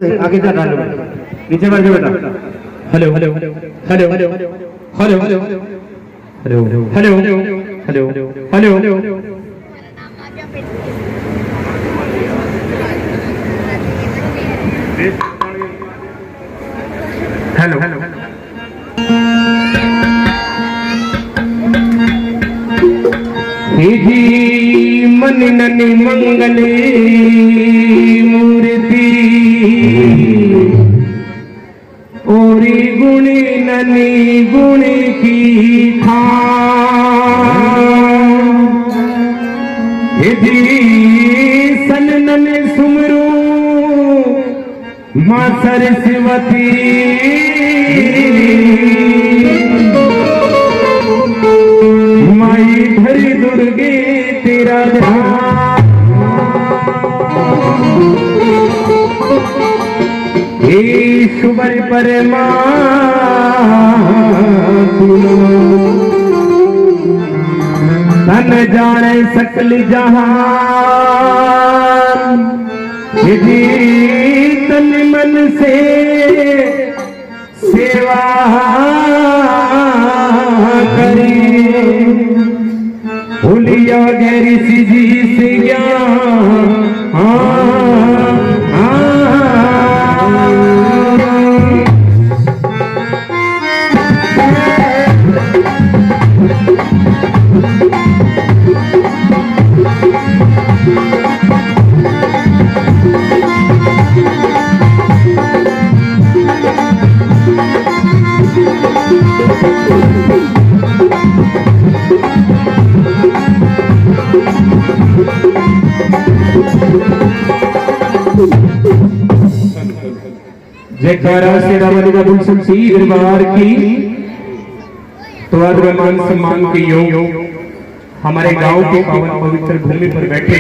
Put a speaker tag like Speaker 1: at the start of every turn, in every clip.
Speaker 1: आगे जा डालो, नीचे बैठ जाओ बेटा। Hello hello hello hello hello hello hello hello hello hello hello जी मनननि मंगले मूर्ति ओरी गुणी ननी गुणी की जी सनन सुमरू माँ सरस्वती माई धरी दुर्गे तेरा ध्यान ईश्वर परमा तन जाने सकल जहान यदि तन मन से सेवा करी भूलिया गैरी सी से ज्ञान जयकारा शेरा वाली का शमशीर दरबार की। तो मान सम्मान के योग हमारे गांव की पावन पवित्र भूमि पर बैठे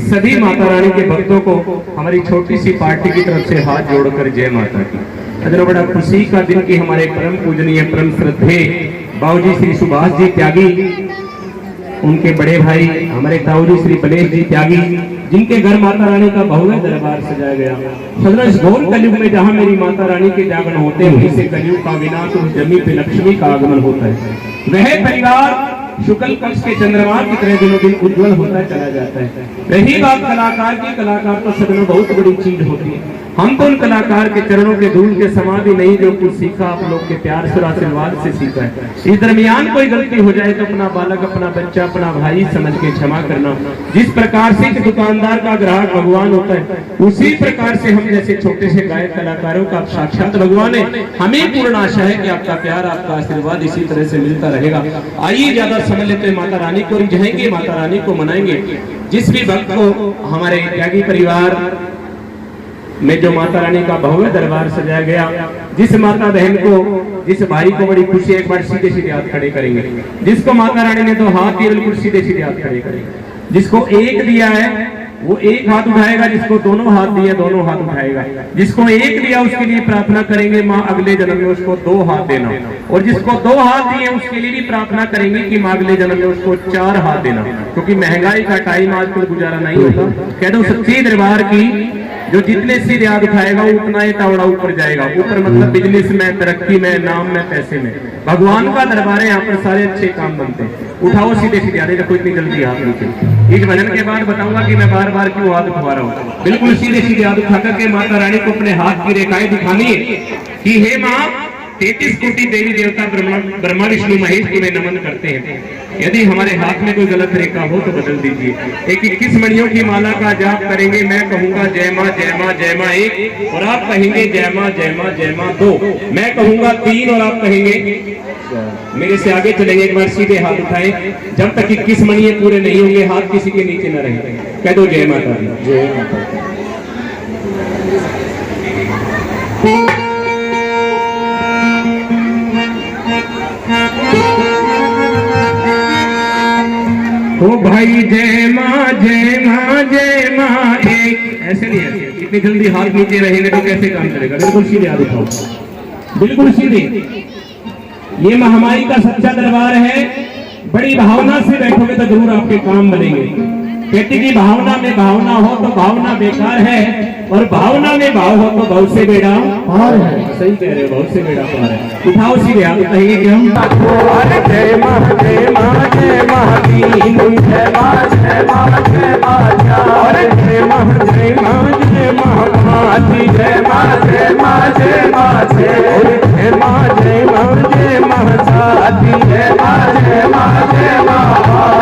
Speaker 1: सभी माता रानी के भक्तों को हमारी छोटी सी पार्टी की तरफ से हाथ जोड़कर जय माता की। इतना बड़ा खुशी का दिन की हमारे परम पूजनीय परम श्रद्धे बाबूजी श्री सुभाष जी त्यागी, उनके बड़े भाई हमारे ताऊजी श्री बलेश जी त्यागी, जिनके घर माता रानी का भव्य दरबार सजाया गया। सदरश घोर कलयुग में जहाँ मेरी माता रानी के जागरण होते हैं वहीं से कलयुग का विनाश और जमी पे लक्ष्मी का आगमन होता है। वह परिवार शुक्ल पक्ष के चंद्रमा की तरह दिनों दिन उज्जवल होता चला जाता है। रही बात कलाकार की, कलाकार तो सदनों बहुत बड़ी चीज होती है। हम तो उन कलाकार के चरणों के धूल के समा भी नहीं जो कुछ सीखा आप लोग के प्यार से आशीर्वाद से सीखा है। इस दरमियान कोई गलती हो जाए तो अपना बालक, अपना बच्चा, अपना भाई समझ के क्षमा करना। जिस प्रकार से दुकानदार का ग्राहक भगवान होता है उसी प्रकार से हम जैसे छोटे से गायक कलाकारों का साक्षात भगवान है। हमें पूर्ण आशा है कि आपका प्यार, आपका आशीर्वाद इसी तरह से मिलता रहेगा। आइए ज्यादा समय लेते माता रानी को रिझाएंगे, माता रानी को मनाएंगे। जिस भी भक्त को हमारे त्यागी परिवार में जो माता रानी का भव्य दरबार सजाया गया, जिस माता बहन को, जिस भाई को बड़ी खुशी, एक बार सीधे सीधे हाथ खड़े करेंगे। जिसको माता रानी ने तो हाथ दिए बिल्कुल सीधे सीधे हाथ खड़े करेंगे। जिसको एक दिया है वो एक हाथ उठाएगा, जिसको दोनों हाथ दिए दोनों हाथ उठाएगा। जिसको एक दिया उसके लिए प्रार्थना करेंगे माँ अगले जन्म में उसको 2 हाथ देना, और जिसको 2 हाथ दिए उसके लिए भी प्रार्थना करेंगे कि माँ अगले जन्म में उसको 4 हाथ देना, क्योंकि महंगाई का टाइम आजकल गुजारा नहीं होता। कह दो सच्ची दरबार की, जो जितने सीधे हाथ उठाएगा उतना ही तावड़ा ऊपर जाएगा। ऊपर मतलब बिजनेस में, तरक्की में, नाम में, पैसे में। भगवान का दरबार है, यहाँ पर सारे अच्छे काम बनते हैं। उठाओ सीधे सीधे हाथ, देखो इतनी जल्दी हाथ नीचे। इस भजन के बाद बताऊंगा कि मैं बार बार क्यों हाथ उठा रहा हूँ। बिल्कुल सीधे सीधे हाथ उठा करके माता रानी को अपने हाथ की रेखाएं दिखानी है कि हे माँ 33 कोटि देवी देवता ब्रह्मा विष्णु महेश तुम्हें नमन करते हैं। यदि हमारे हाथ में कोई गलत रेखा हो तो बदल दीजिए। 21 मणियों की माला का जाप करेंगे। मैं कहूंगा जय माँ जय माँ जय माँ 1, और आप कहेंगे जय माँ जय माँ जय माँ 2। मैं कहूंगा 3 और आप कहेंगे। मेरे से आगे चलेंगे। एक बार सीधे हाथ उठाएं। जब तक 21 मणि पूरे नहीं होंगे हाथ किसी के नीचे न रहे। कह दो जय माता दी। जय माता दी। ओ भाई जय माँ जय माँ जय माँ 1। ऐसे नहीं है, इतनी जल्दी हाथ नीचे रहेंगे तो कैसे काम करेगा। बिल्कुल सीधे हाथ उठाओ, बिल्कुल सीधे। ये महामारी का सच्चा दरबार है। बड़ी भावना से बैठोगे तो जरूर आपके काम बनेंगे। कहती कि भावना में भावना हो तो भावना बेकार है, और भावना में भाव हो तो भाव से बेड़ा पार है। सही कह रहे हो, भाव से बेड़ा पार है। उठाओ सीधे आप कहेंगे कि हम
Speaker 2: जय मां जय मां जय महादीन जय मां जय मां जय मां अरे जय मां जय मां जय महामाती जय मां जय मां जय मां जय मां जय मां जय महासाती जय मां जय मां जय मां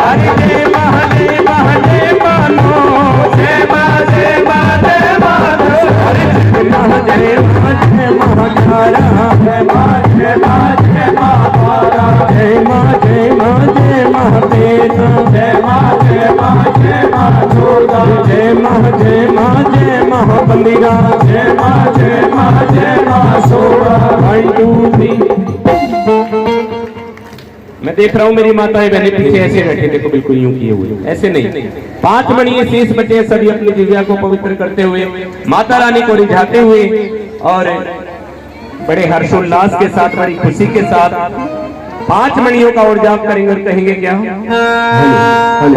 Speaker 2: अरे जय मां जय मां जय मानो जय मां जय मां जय मानो अरे जय मां जय मां जय महाकारा जय मां जय मां जय महाकारा जय मां जय मां जय महापेता जय मां जय मां जय महाचोदा जय मां जय मां जय महाबलिरा जय मां जय मां जय महासोरा 1 2 3। मैं देख रहा हूँ मेरी माताएं बहने पीछे ऐसे बैठे, देखो बिल्कुल यूं किए हुए, ऐसे नहीं। 5 मणि शेष बचे सभी अपनी दिव्या को पवित्र करते हुए, माता रानी को रिझाते हुए और बड़े हर्षोल्लास के साथ, बड़ी खुशी के साथ 5 मणियों का और जाप करेंगे और कहेंगे क्या?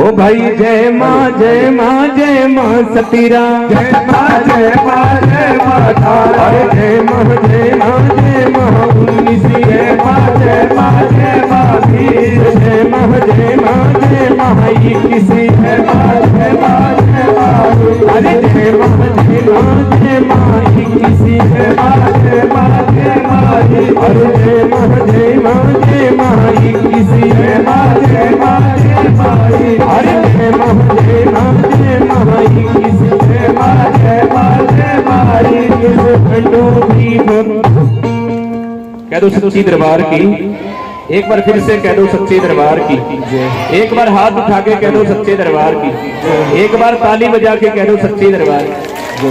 Speaker 2: ओ भाई जय मां जय मां जय मां सतीरा जय मां जय मां जय मां तारा अरे जय मां जय मां जय मां 19 जय मां जय मां जय मां 20 जय मां जय मां जय मां 21 जय मां जय मां जय मां अरे जय मां जय मां जय मां 21 जय मां जय मां जय मां अरे जय मां जय मां जय मां 21 जय मां जय मां जय मां अरे जय मां जय मां जय मां 21 जय मां जय मां जय मां 21 कह दो सच्ची दरबार की, एक बार फिर से कह दो सच्चे दरबार की, एक बार हाथ उठा के कह दो सच्चे दरबार की, एक बार ताली बजा के कह दो सच्चे दरबार की।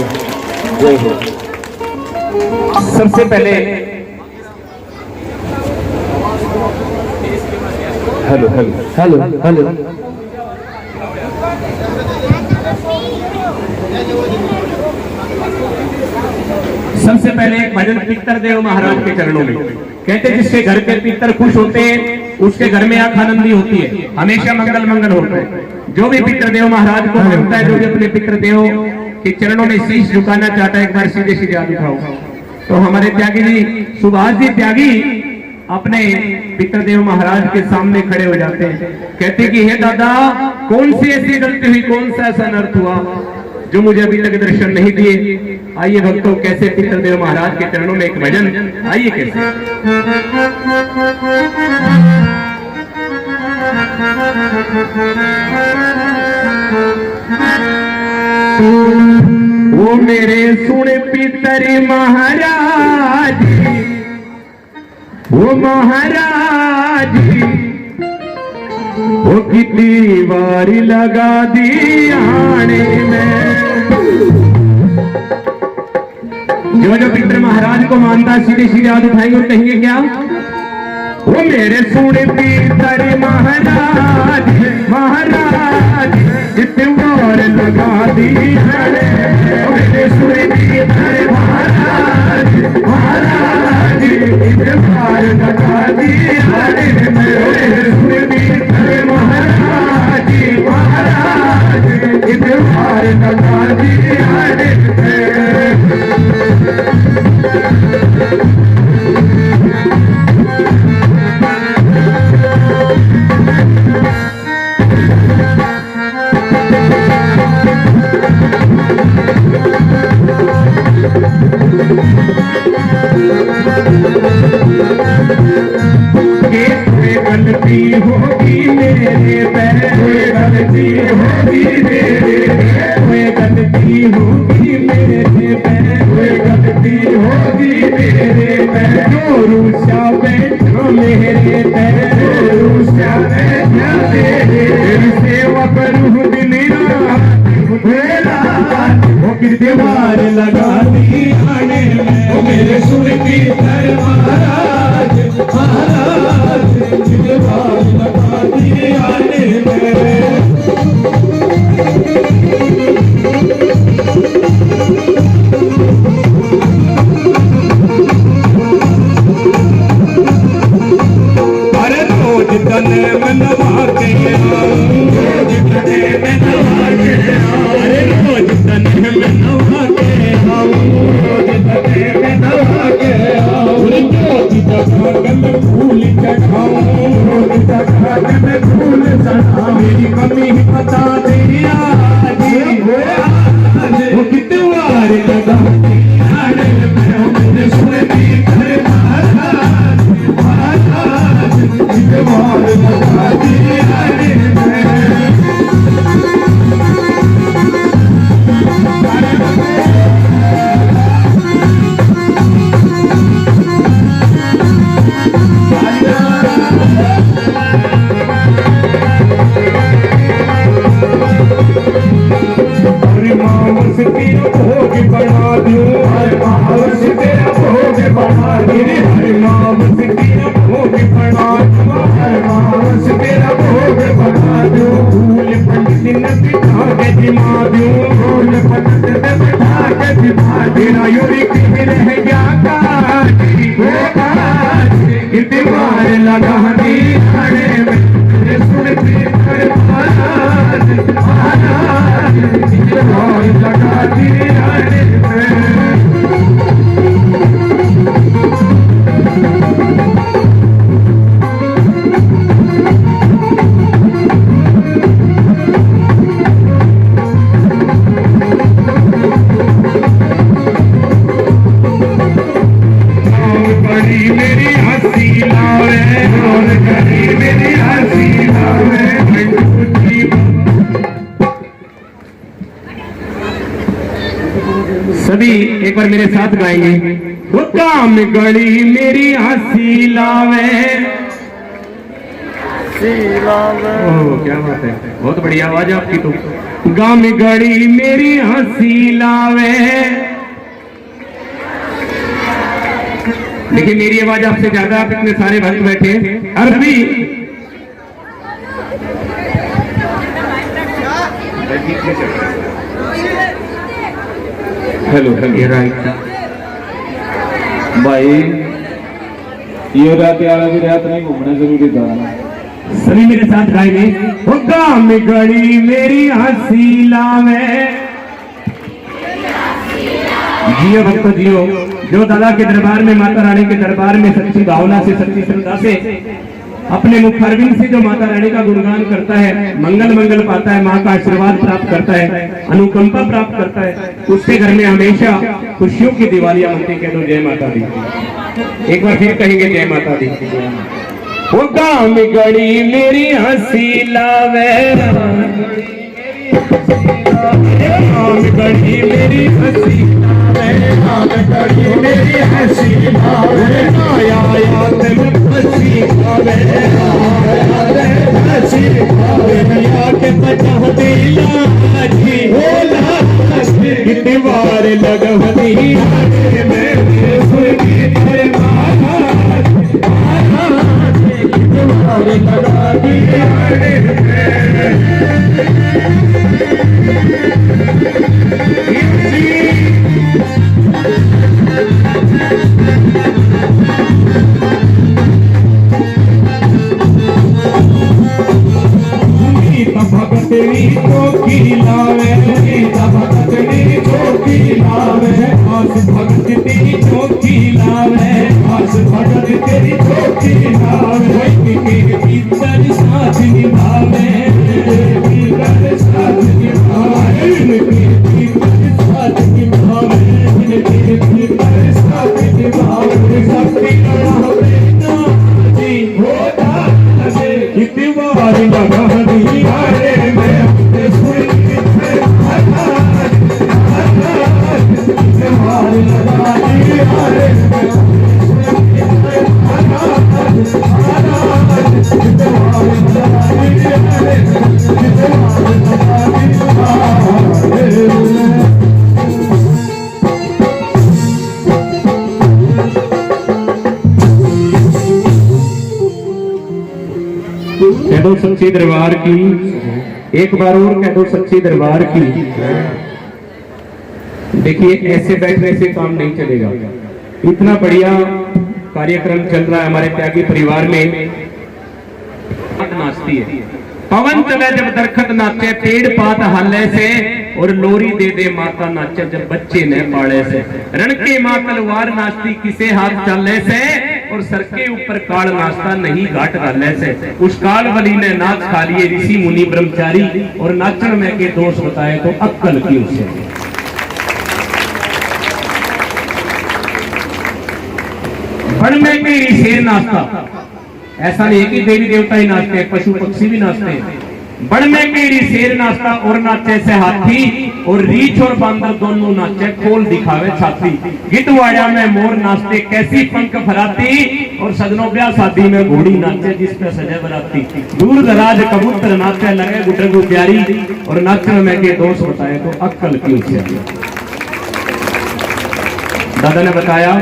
Speaker 2: सबसे पहले हेलो हेलो हेलो हेलो
Speaker 1: सबसे पहले एक भजन पितर देव महाराज के चरणों में। कहते जिसके घर के पितर खुश होते हैं उसके घर में आंख आनंदी होती है, हमेशा मंगल मंगल होता है। जो भी पितर देव महाराज को मानता है, जो भी अपने पितर देव के चरणों में शीश झुकाना चाहता है, एक बार सीधे सीधे हाथ उठाओ। तो हमारे त्यागी जी सुभाष जी त्यागी अपने पितरदेव महाराज के सामने खड़े हो जाते हैं, कहते कि हे दादा कौन सी ऐसी गलती हुई, कौन सा ऐसा अनर्थ हुआ जो मुझे अभी तक दर्शन नहीं दिए। आइए भक्तों कैसे पितरदेव महाराज के चरणों में एक भजन, आइए कैसे। वो मेरे सुन पितर महाराज, वो महाराज वो कितनी बार लगा दी आने में। जो पितर महाराज को मानता सीधे सीधे हाथ उठाएंगे और कहेंगे क्या? वो मेरे सुन पितर महाराज, महाराज कितनी बार लगा दी आने में। मेरे सुन पितर महाराज, महाराज कितनी बार लगा दी आने में। मेरे सुन पितर महाराज, महाराज कितनी बार लगा दी आने में। गलती होगी मेरे पैर, गलती होगी मेरे पैर, गलती होगी मेरे पैर, गलती होगी मेरे पैर। जो रूसा बैठा मेरे पैर, रूसा बैठा मेरे सेवा करूँ दिन रात, वो किस दीवार लगा दी आने में। वो मेरे सुन पितर महाराज, महाराज दीवार लगा दी आने में। अरे रोज तने में नवा के, रोज तने में नवा गली मेरी हंसी लावे सभी एक बार मेरे साथ गाएंगे। वो काम गली मेरी हंसी लावे। ओह क्या बात है, बहुत बढ़िया आवाज है आपकी। तो गाम गली मेरी हंसी लावे। देखिए मेरी आवाज आपसे ज्यादा, आप इतने सारे भक्त बैठे अरबी हेलो हेलो राइट
Speaker 3: भाई ये रात यार भी रात नहीं घूमना जरूरी था।
Speaker 1: सभी मेरे साथ गाएंगे। वो गाम गली मेरी हंसी लावे। जियो भक्तो जियो, जो दादा के दरबार में, माता रानी के दरबार में सच्ची भावना से, सच्ची श्रद्धा से, अपने मुख अरविंद से जो माता रानी का गुणगान करता है, मंगल मंगल पाता है, माँ का आशीर्वाद प्राप्त करता है, अनुकंपा प्राप्त करता है, उसके घर में हमेशा खुशियों की दिवालियां मनती। कह दो जय माता दी। एक बार फिर कहेंगे जय माता दी। वो गाम गली मेरी हंसी लावे। गाम गली मेरी हंसी लावे। गाम गली मेरी हंसी लावे। आया याद में हंसी लावे। हंसी लावे मिया के बचा दिला जी होला कितनी बार लगवनी आगे में सुरगी तेरे माथा कितनी बार लगा दी आगे भगतनी चौकी लावे। भगतनी चौकी लावे। आस भगत तेरी चौकी लावे। आस भगत तेरी चौकी लावे। भीतर साथ निभावे। भीतर साथ निभावे। भीतर साथ निभावे। भीतर साथ निभावे। सबकी लड़ावे जी होता कितनी बार लगा दी अरे मैं अपने सुन बार लगा दी अरे कह दो सच्चे दरबार की। एक बार और कह दो सच्चे दरबार की। देखिए ऐसे बैठने से काम नहीं चलेगा। इतना बढ़िया कार्यक्रम चल रहा है हमारे त्यागी परिवार में। नाचती है पवन चले जब दरखत नाचे, पेड़ पात हाले से, और लोरी दे दे माता नाचे जब बच्चे न पाले से। रण के मां तलवार नाचती किसे हाथ चाले से, और सर के ऊपर काल नाचता नहीं घाट डाले से। उस काल वली ने नाच खा लिए ऋषि मुनि ब्रह्मचारी, और नाचन में के दोष बताए तो अक्कल की उसे। बड़ में मेरी शेर नाचता, ऐसा नहीं है कि देवी देवता ही नाचते हैं, पशु पक्षी भी नाचते हैं। बड़ में मेरी शेर नाचता और नाचे से हाथी, और रीछ और बांदर दोनों नाचे खोल दिखावे छाती। गिटवाड़ा में मोर नाचते कैसी पंख फराती, और सजनों ब्याह शादी में घोड़ी नाचे जिस पे सजे बराती। दूर दराज कबूतर नाचे लगे गुटरगु प्यारी, और नाचने में के दोष बताए तो अक्कल की उसे। दादा ने बताया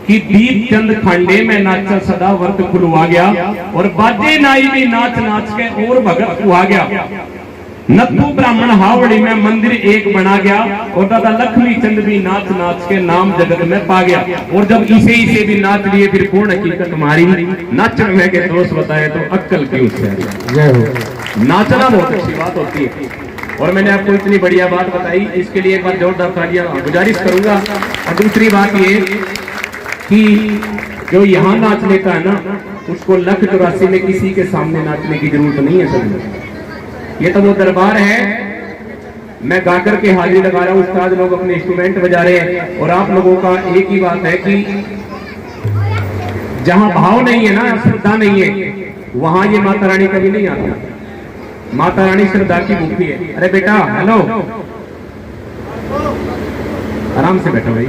Speaker 1: कि दीप चंद खांडे में नाचा सदा वर्त खुलवा गया, और बाजे नाई भी नाच नाच के और भगत हुआ गया। नत्थु ब्राह्मण हावड़ी में मंदिर एक बना गया, और दादा लक्ष्मी चंद भी नाच नाच के नाम जगत में पा गया। और जब इसे भी नाच लिए फिर पूर्ण हकीकत हमारी। नाचन में के दोष बताए तो अक्कल की उससे। नाचना बहुत अच्छी बात होती है, और मैंने आपको इतनी बढ़िया बात बताई, इसके लिए एक बार जोरदार तालियां गुजारिश करूंगा। और दूसरी बात ये कि जो यहाँ नाच लेता है ना, उसको 1,84 में किसी के सामने नाचने की जरूरत नहीं है। सर ये तो वो दरबार है, मैं गाकर के हाजिरी लगा रहा हूँ, उस्ताद लोग अपने इंस्ट्रूमेंट बजा रहे हैं, और आप लोगों का एक ही बात है कि जहां भाव नहीं है ना, श्रद्धा नहीं है, वहां ये माता रानी कभी नहीं आती। माता रानी श्रद्धा की मुखी है। अरे बेटा हेलो, आराम से बैठो भाई।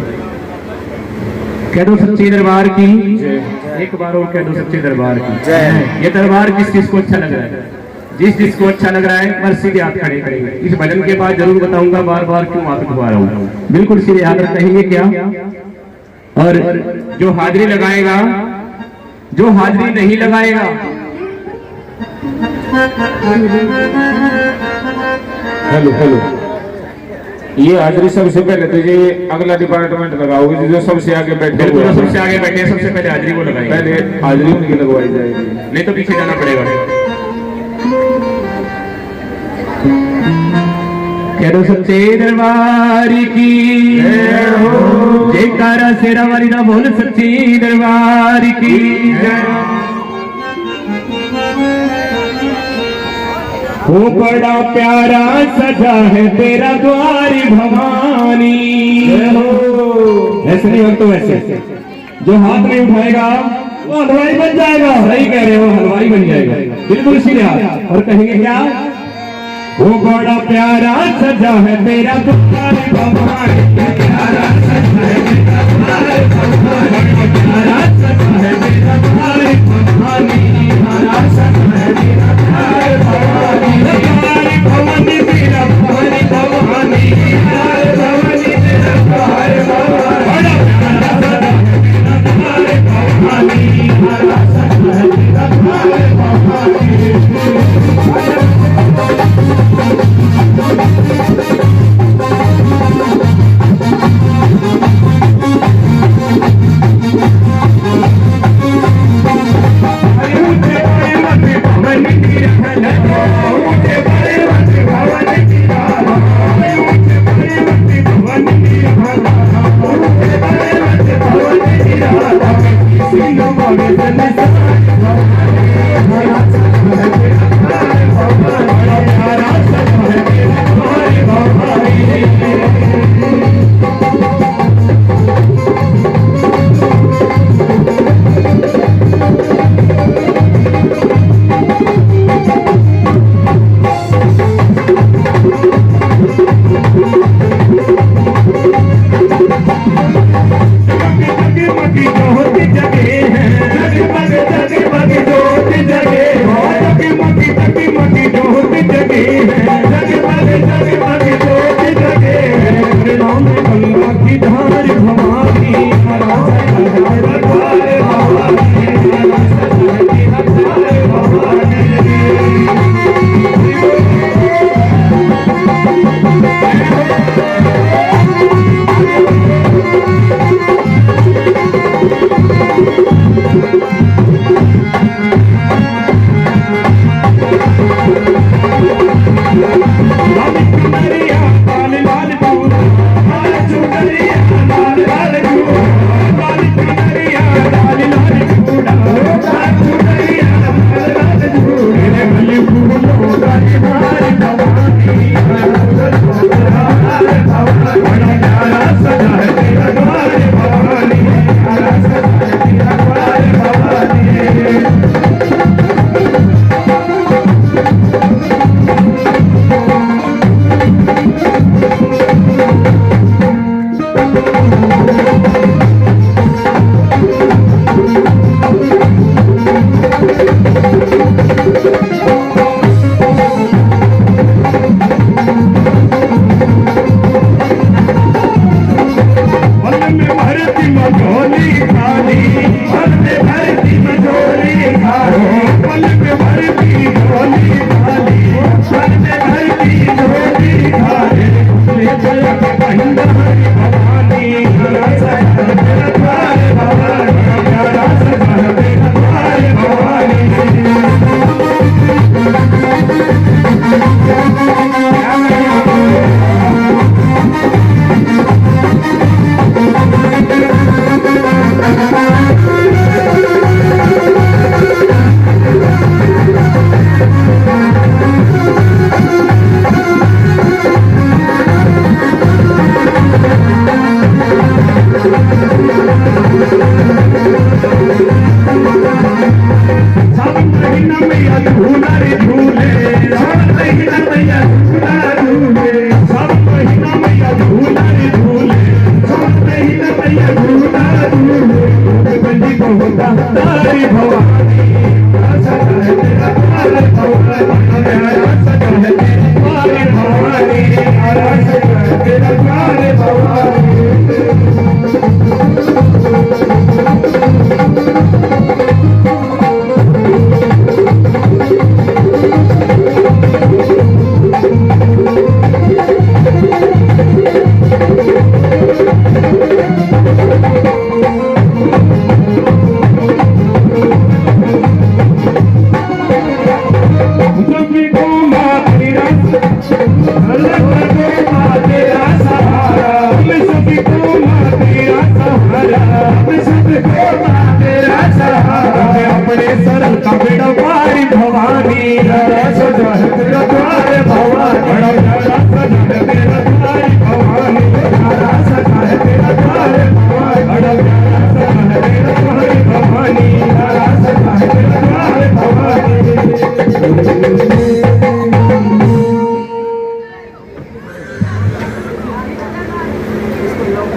Speaker 1: कह दो सच्चे दरबार की, एक बार और कह दो सच्चे दरबार की। ये दरबार किस चीज को अच्छा लग रहा है? जिस जिसको अच्छा लग रहा है बस सीधे हाथ खड़े करेंगे। इस भजन के बाद जरूर बताऊंगा बार बार क्यों हाथ उठवा रहा हूं। बिल्कुल सीधे हाथ कहेंगे क्या? और जो हाजिरी लगाएगा, जो हाजिरी नहीं लगाएगा,
Speaker 3: हेलो हेलो, ये हाजिरी सबसे पहले तो ये अगला डिपार्टमेंट लगाओगे जो सबसे आगे बैठे
Speaker 1: बिल्कुल
Speaker 3: हुए हैं।
Speaker 1: सबसे आगे बैठे हैं, सबसे पहले हाजिरी को लगाएंगे।
Speaker 3: पहले हाजिरी उनकी लगवाई जाएगी,
Speaker 1: नहीं तो पीछे जाना पड़ेगा। कह दो सच्चे दरबार की जयकारा, शेरा वाली ना बोल सच्ची दरबार की। वो बड़ा प्यारा सजा है तेरा द्वारी भवानी। ऐसे नहीं हो तो वैसे, जो हाथ नहीं उठाएगा वो हलवाई बन जाएगा। सही कह रहे हो, हलवाई बन जाएगा। बिल्कुल सीधे हाथ और कहेंगे क्या? वो बड़ा प्यारा सजा है तेरा द्वारी भवानी, प्यारा सजा है तेरा द्वारी भवानी, प्यारा सजा है तेरा द्वारी भवानी, प्यारा सजा है तेरा द्वारी भवानी, द्वारी भवानी तेरा द्वारी भवानी, द्वारी भवानी तेरा द्वारी भवानी, बड़ा प्यारा सजा है तेरा द्वारी भवानी, प्यारा सजा है तेरा द्वारी भवानी। तारी भवानी सजा है तेरा द्वार भवानी सजा है तेरा द्वार भवानी सजा है तेरा द्वार भवानी।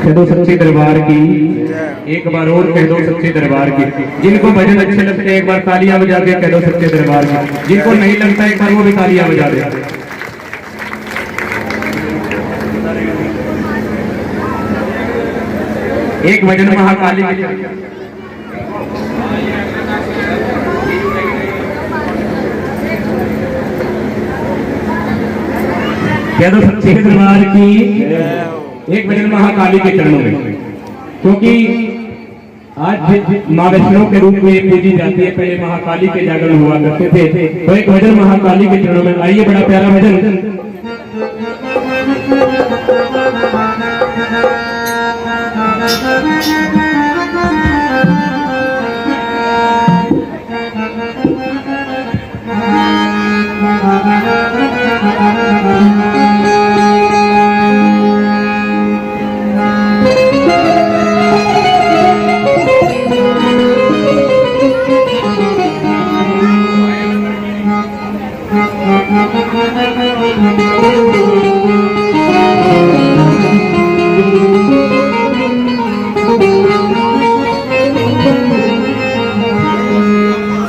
Speaker 1: कह दो सच्चे दरबार की, एक बार और कह दो सच्चे दरबार की। जिनको भजन अच्छे लगते हैं एक बार तालियां बजा के कह दो सच्चे दरबार की। जिनको नहीं लगता एक बार वो भी तालियां बजा दे। एक भजन महाकाली के कह दो सच्चे दरबार की, एक भजन महाकाली के चरणों में, क्योंकि आज माँ वैष्णो के रूप में पूजी जाती है, पहले महाकाली के जागरण हुआ करते थे। तो एक भजन महाकाली के चरणों में, आइए बड़ा प्यारा भजन।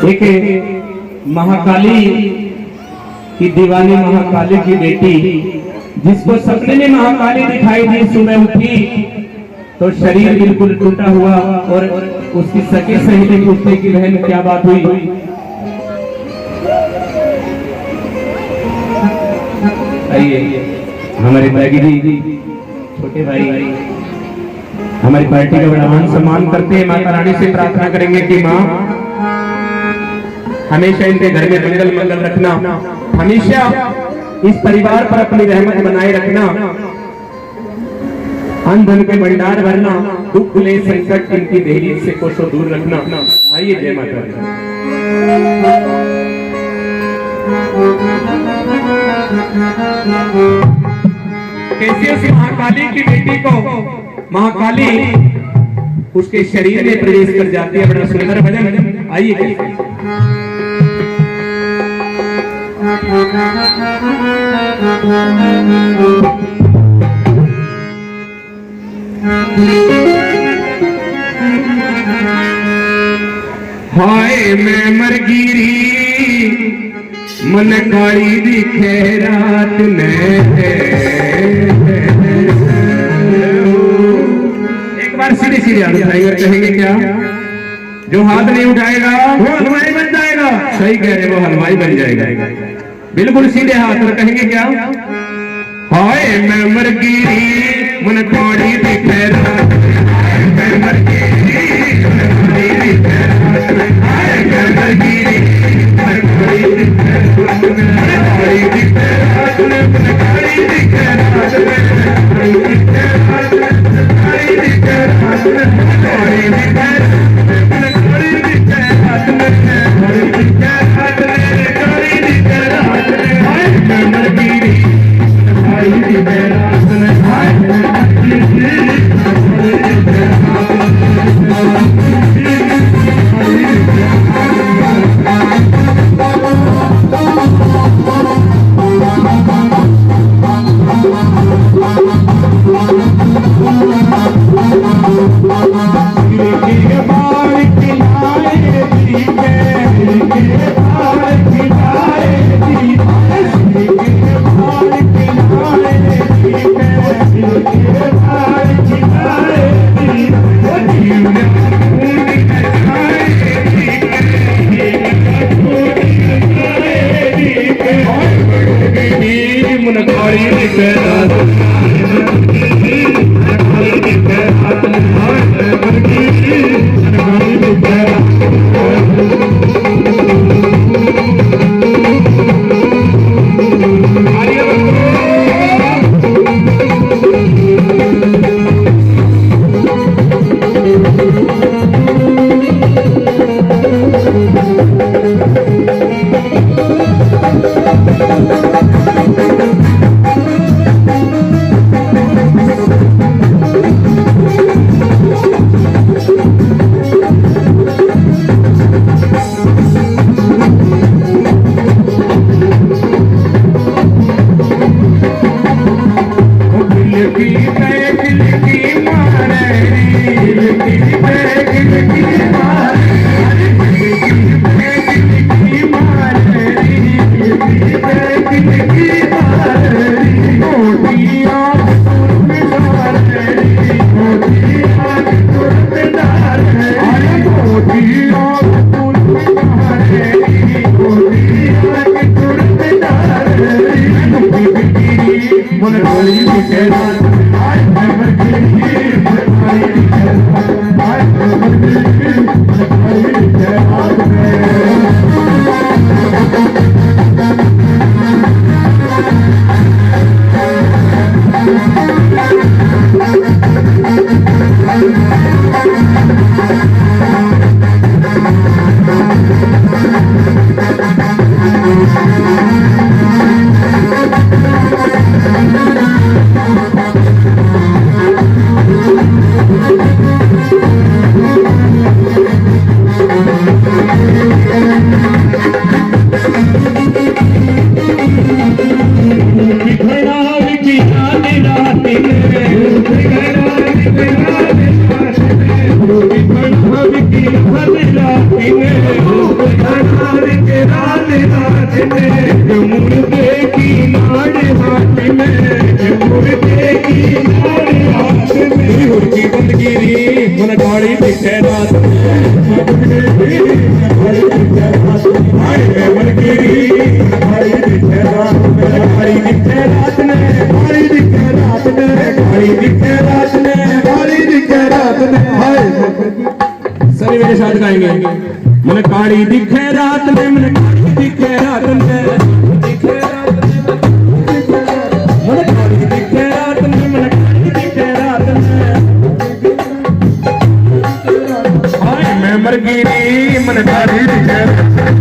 Speaker 1: एक महाकाली की दीवानी, महाकाली की बेटी, जिसको सपने में महाकाली दिखाई दी, सुबह उठी तो शरीर बिल्कुल टूटा हुआ और उसकी सखी सहेली पूछते कि बहन क्या बात हुई। आइए हमारे बैगी जी, छोटे भाई हमारी पार्टी का बड़ा मान सम्मान करते हैं। माता रानी से प्रार्थना करेंगे कि माँ हमेशा इनके घर में मंगल मंगल रखना, हमेशा इस परिवार पर अपनी रहमत बनाए रखना, अन्न धन के भंडार भरना, दुख ले संकट इनकी दहलीज से कोसों दूर रखना। आइए जय माता दी। कैसे उस महाकाली की बेटी को महाकाली उसके शरीर में प्रवेश कर जाती है, बड़ा सुंदर भजन। आइए हाय मैं मरगिरी मन काली दिखे रात में। एक बार सीधे सीधे हाथ उठाएंगे, कहेंगे क्या? जो हाथ नहीं उठाएगा वो हलवाई बन जाएगा। सही कह रहे, वो हलवाई बन जाएगा। बिल्कुल सीधे हाथ और कहेंगे क्या? हाय मैं मरगिरी मन काली दिखे रात में, मैं मरगिरी मन काली दिखे रात में, मैं मरगिरी मन काली दिखे रात में, काली दिखे रात में, मन काली दिखे रात में, काली दिखे रात में, काली दिखे रात में, काली दिखे रात में, मन काली दिखे रात में, काली दिखे रात में, काली दिखे रात में। हाय मैं मरगिरी काली दिखे रात में, हाय मैं मरगिरी
Speaker 2: सभी मेरे साथ गाएंगे। मन काली दिखे रात में, मन काली दिखे रात में, दिखे रात में, मन काली दिखे रात में, मन काली दिखे रात में। हाय मैं मर गिरी मन काली दिखे